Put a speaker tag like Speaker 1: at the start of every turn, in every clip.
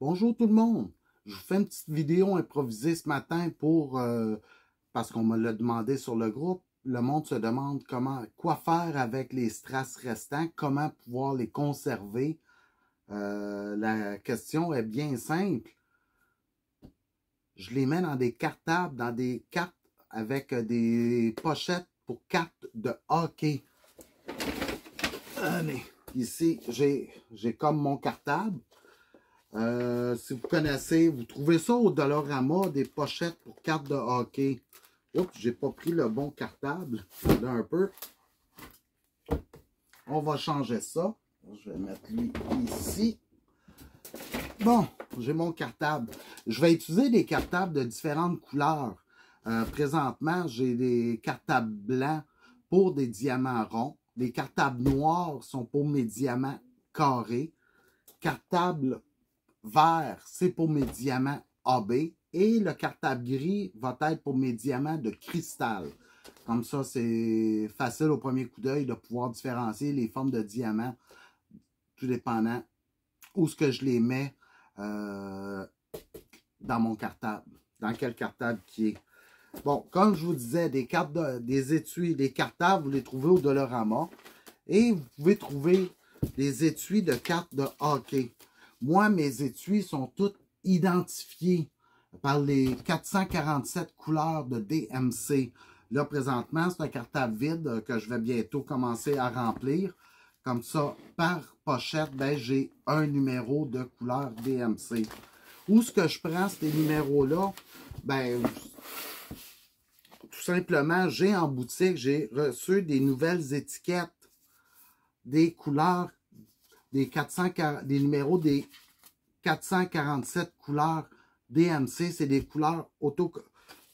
Speaker 1: Bonjour tout le monde, je vous fais une petite vidéo improvisée ce matin parce qu'on me l'a demandé sur le groupe. Le monde se demande quoi faire avec les strass restants, comment pouvoir les conserver. La question est bien simple. Je les mets dans des cartables, dans des cartes avec des pochettes pour cartes de hockey. Allez, ici, j'ai comme mon cartable. Si vous connaissez, vous trouvez ça au Dollarama, des pochettes pour cartes de hockey. Oups, j'ai pas pris le bon cartable. Un peu. On va changer ça. Je vais mettre lui ici. Bon, j'ai mon cartable. Je vais utiliser des cartables de différentes couleurs. Présentement, j'ai des cartables blancs pour des diamants ronds. Les cartables noirs sont pour mes diamants carrés. Cartable vert, c'est pour mes diamants AB. Et le cartable gris va être pour mes diamants de cristal. Comme ça, c'est facile au premier coup d'œil de pouvoir différencier les formes de diamants, tout dépendant où ce que je les mets dans mon cartable. Dans quel cartable qui est. Bon, comme je vous disais, des étuis, des cartables, vous les trouvez au Dollarama. Et vous pouvez trouver des étuis de cartes de hockey. Moi, mes étuis sont toutes identifiés par les 447 couleurs de DMC. Là, présentement, c'est un cartable vide que je vais bientôt commencer à remplir. Comme ça, par pochette, ben, j'ai un numéro de couleur DMC. Où est-ce que je prends ces numéros-là? Ben, tout simplement, j'ai en boutique, j'ai reçu des nouvelles étiquettes des couleurs, des numéros des 447 couleurs DMC. C'est des couleurs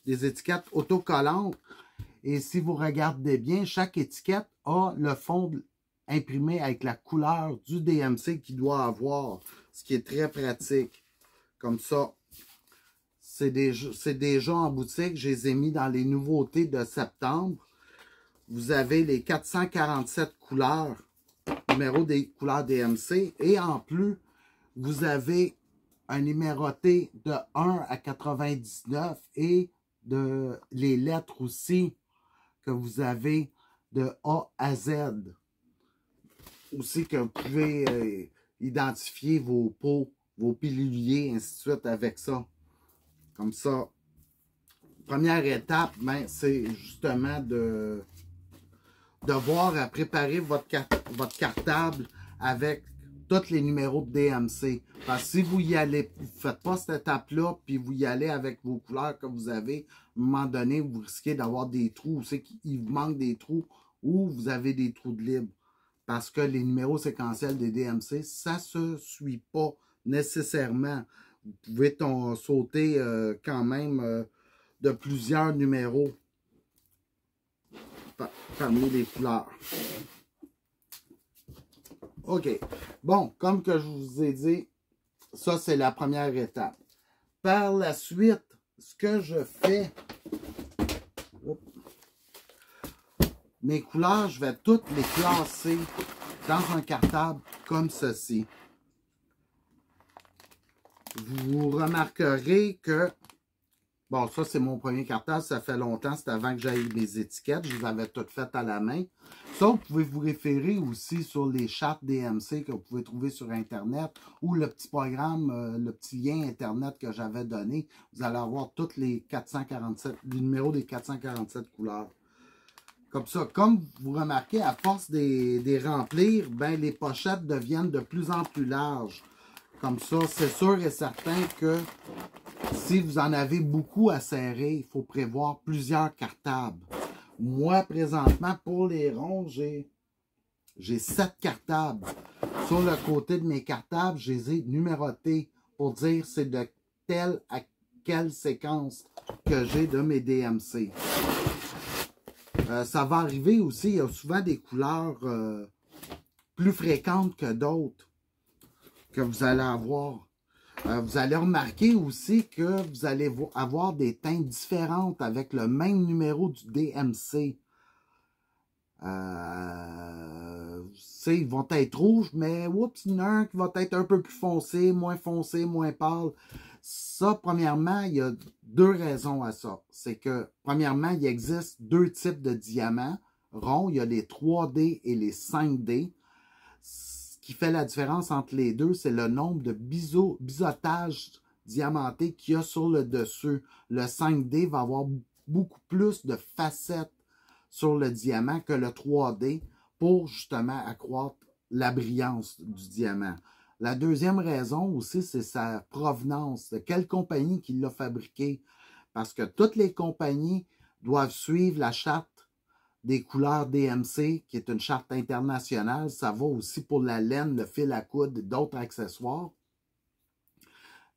Speaker 1: des étiquettes autocollantes. Et si vous regardez bien, chaque étiquette a le fond imprimé avec la couleur du DMC qu'il doit avoir, ce qui est très pratique. Comme ça, c'est déjà en boutique. Je les ai mis dans les nouveautés de septembre. Vous avez les 447 couleurs, numéro des couleurs DMC. Et en plus, vous avez un numéroté de 1 à 99 et les lettres aussi que vous avez de A à Z. Aussi que vous pouvez identifier vos pots, vos piluliers, ainsi de suite avec ça. Comme ça, première étape, ben, c'est justement de voir à préparer votre cartable avec tous les numéros de DMC. Parce que si vous y allez, vous ne faites pas cette étape-là, puis vous y allez avec vos couleurs que vous avez, à un moment donné, vous risquez d'avoir des trous, c'est qu'il vous manque des trous, ou vous avez des trous de libre. Parce que les numéros séquentiels des DMC, ça ne se suit pas nécessairement. Vous pouvez sauter quand même de plusieurs numéros parmi les couleurs. OK. Bon, comme que je vous ai dit, ça, c'est la première étape. Par la suite, ce que je fais, mes couleurs, je vais toutes les classer dans un cartable comme ceci. Vous remarquerez que, bon, ça, c'est mon premier cartable. Ça fait longtemps. C'est avant que j'aille mes étiquettes. Je les avais toutes faites à la main. Ça, vous pouvez vous référer aussi sur les chartes DMC que vous pouvez trouver sur Internet ou le petit programme, le petit lien Internet que j'avais donné. Vous allez avoir tous les 447, les numéros des 447 couleurs. Comme ça, comme vous remarquez, à force de remplir, ben, les pochettes deviennent de plus en plus larges. Comme ça, c'est sûr et certain que si vous en avez beaucoup à serrer, il faut prévoir plusieurs cartables. Moi, présentement, pour les ronds, j'ai 7 cartables. Sur le côté de mes cartables, je les ai numérotés pour dire c'est de telle à quelle séquence que j'ai de mes DMC. Ça va arriver aussi, il y a souvent des couleurs plus fréquentes que d'autres que vous allez avoir. Vous allez remarquer aussi que vous allez avoir des teintes différentes avec le même numéro du DMC. sais, ils vont être rouges, mais oups, il y en a un qui va être un peu plus foncé, moins pâle. Ça, premièrement, il y a deux raisons à ça. C'est que, premièrement, il existe deux types de diamants ronds. Il y a les 3D et les 5D. Ce qui fait la différence entre les deux, c'est le nombre de biseautages diamantés qu'il y a sur le dessus. Le 5D va avoir beaucoup plus de facettes sur le diamant que le 3D pour justement accroître la brillance du diamant. La deuxième raison aussi, c'est sa provenance. De quelle compagnie qui l'a fabriqué? Parce que toutes les compagnies doivent suivre la charte des couleurs DMC, qui est une charte internationale. Ça va aussi pour la laine, le fil à coudre et d'autres accessoires.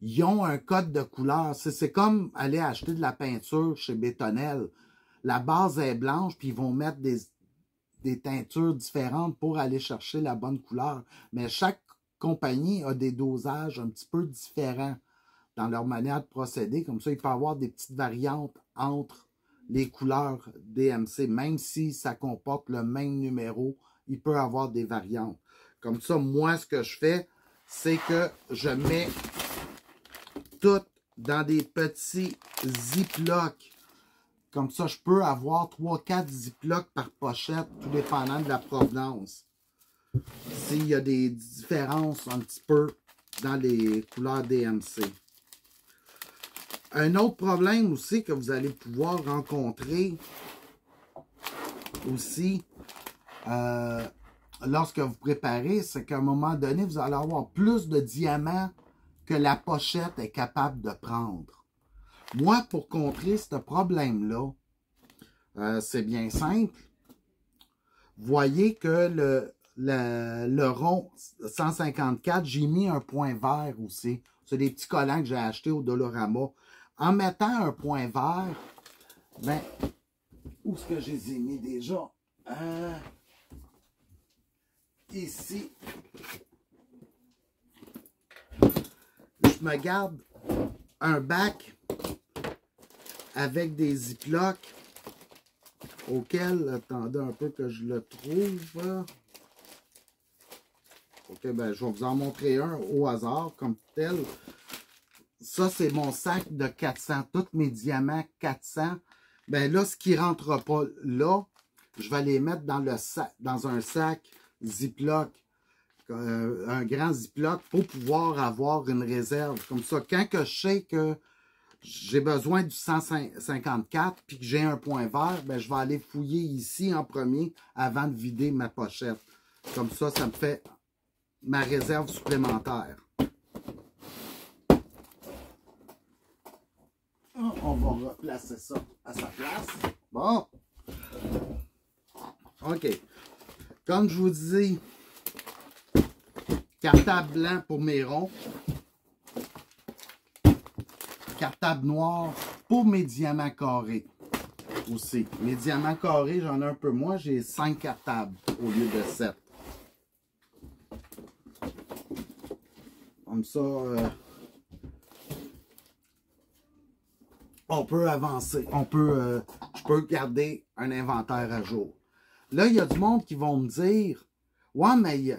Speaker 1: Ils ont un code de couleur. C'est comme aller acheter de la peinture chez Bétonnel. La base est blanche, puis ils vont mettre des teintures différentes pour aller chercher la bonne couleur. Mais chaque compagnie a des dosages un petit peu différents dans leur manière de procéder. Comme ça, il peut y avoir des petites variantes entre les couleurs DMC. Même si ça comporte le même numéro, il peut y avoir des variantes. Comme ça, moi, ce que je fais, c'est que je mets tout dans des petits ziplocs. Comme ça, je peux avoir 3-4 ziplocs par pochette, tout dépendant de la provenance. S'il y a des différences un petit peu dans les couleurs DMC. Un autre problème aussi que vous allez pouvoir rencontrer aussi lorsque vous préparez, c'est qu'à un moment donné, vous allez avoir plus de diamants que la pochette est capable de prendre. Moi, pour contrer ce problème-là, c'est bien simple. Vous voyez que le rond 154, j'ai mis un point vert aussi. C'est des petits collants que j'ai achetés au Dollarama. En mettant un point vert, ben, où est-ce que je les ai mis déjà? Ici. Je me garde un bac avec des ziplocs auquel, attendez un peu que je le trouve. Ok, ben je vais vous en montrer un au hasard comme tel. Ça, c'est mon sac de 400. Tous mes diamants 400. Ben là, ce qui ne rentre pas là, je vais les mettre dans, dans un sac Ziploc. Un grand Ziploc pour pouvoir avoir une réserve. Comme ça, quand que je sais que j'ai besoin du 154 puis que j'ai un point vert, ben, je vais aller fouiller ici en premier avant de vider ma pochette. Comme ça, ça me fait ma réserve supplémentaire. On va replacer ça à sa place. Bon. OK. Comme je vous dis, cartable blanc pour mes ronds. Cartable noir pour mes diamants carrés aussi. Mes diamants carrés, j'en ai un peu moins. J'ai 5 cartables au lieu de 7. Comme ça, on peut avancer. Je peux garder un inventaire à jour. Là, il y a du monde qui vont me dire, ouais, mais il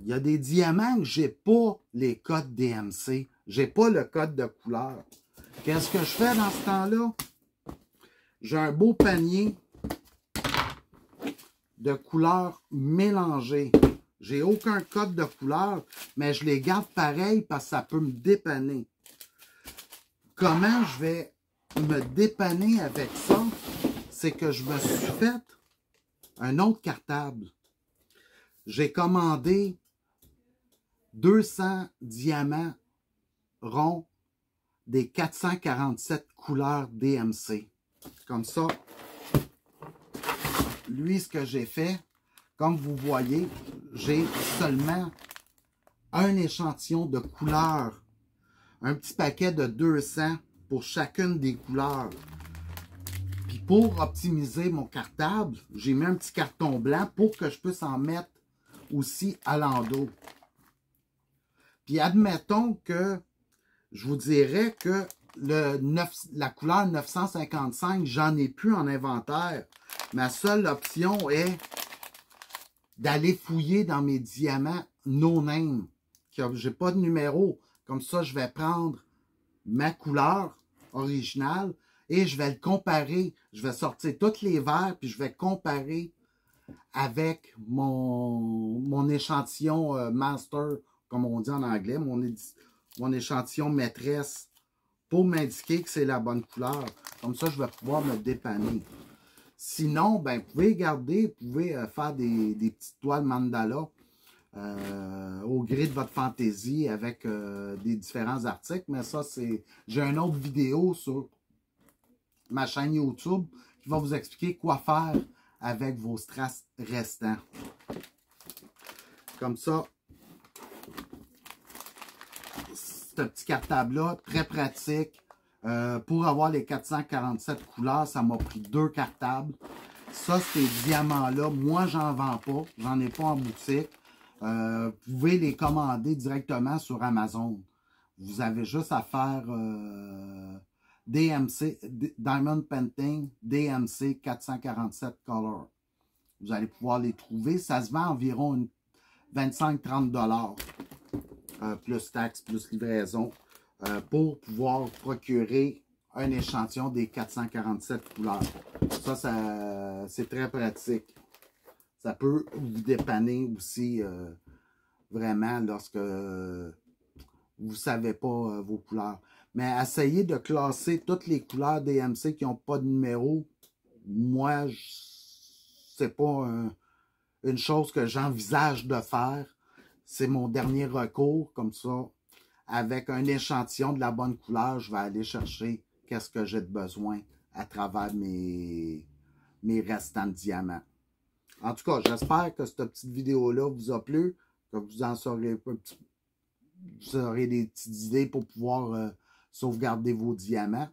Speaker 1: y a des diamants que j'ai pas les codes DMC. J'ai pas le code de couleur. Qu'est-ce que je fais dans ce temps-là? J'ai un beau panier de couleurs mélangées. J'ai aucun code de couleur, mais je les garde pareil parce que ça peut me dépanner. Comment je vais me dépanner avec ça? C'est que je me suis fait un autre cartable. J'ai commandé 200 diamants ronds des 447 couleurs DMC. Comme ça, lui, ce que j'ai fait, comme vous voyez, j'ai seulement un échantillon de couleurs. Un petit paquet de 200 pour chacune des couleurs. Puis pour optimiser mon cartable, j'ai mis un petit carton blanc pour que je puisse en mettre aussi à l'endos. Puis admettons que je vous dirais que la couleur 955, j'en ai plus en inventaire. Ma seule option est d'aller fouiller dans mes diamants no name. J'ai pas de numéro. Comme ça, je vais prendre ma couleur originale et je vais le comparer. Je vais sortir tous les verres puis je vais comparer avec mon échantillon master, comme on dit en anglais, mon échantillon maîtresse pour m'indiquer que c'est la bonne couleur. Comme ça, je vais pouvoir me dépanner. Sinon, ben, vous pouvez garder, vous pouvez faire des petites toiles mandala au gré de votre fantaisie avec des différents articles. Mais ça, c'est... J'ai une autre vidéo sur ma chaîne YouTube qui va vous expliquer quoi faire avec vos strass restants. Comme ça, ce petit cartable-là, très pratique. Pour avoir les 447 couleurs, ça m'a pris 2 cartables. Ça, ces diamants-là, moi, j'en vends pas. J'en ai pas en boutique. Vous pouvez les commander directement sur Amazon. Vous avez juste à faire DMC, Diamond Painting, DMC 447 Color. Vous allez pouvoir les trouver. Ça se vend environ 25-30 $, plus taxes, plus livraison, pour pouvoir procurer un échantillon des 447 couleurs. Ça c'est très pratique. Ça peut vous dépanner aussi vraiment lorsque vous ne savez pas vos couleurs. Mais essayez de classer toutes les couleurs DMC qui n'ont pas de numéro. Moi, c'est pas une chose que j'envisage de faire. C'est mon dernier recours, comme ça. Avec un échantillon de la bonne couleur, je vais aller chercher qu'est-ce que j'ai de besoin à travers mes restants de diamants. En tout cas, j'espère que cette petite vidéo-là vous a plu, que vous en saurez vous aurez des petites idées pour pouvoir sauvegarder vos diamants.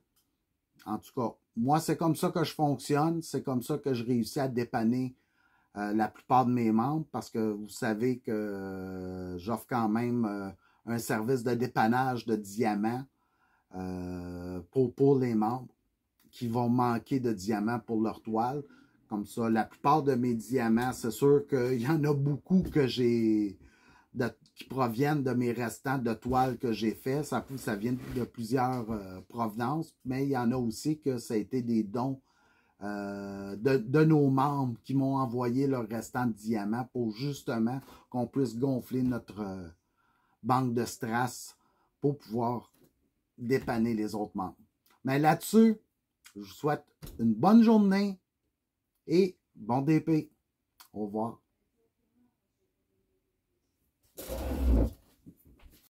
Speaker 1: En tout cas, moi, c'est comme ça que je fonctionne. C'est comme ça que je réussis à dépanner la plupart de mes membres, parce que vous savez que j'offre quand même un service de dépannage de diamants pour les membres qui vont manquer de diamants pour leur toile. Comme ça, la plupart de mes diamants, c'est sûr qu'il y en a beaucoup que j'ai qui proviennent de mes restants de toiles que j'ai fait. Ça vient de plusieurs provenances, mais il y en a aussi que ça a été des dons de nos membres qui m'ont envoyé leurs restants de diamants pour justement qu'on puisse gonfler notre banque de strass pour pouvoir dépanner les autres membres. Mais là-dessus, je vous souhaite une bonne journée et bon DP. Au revoir.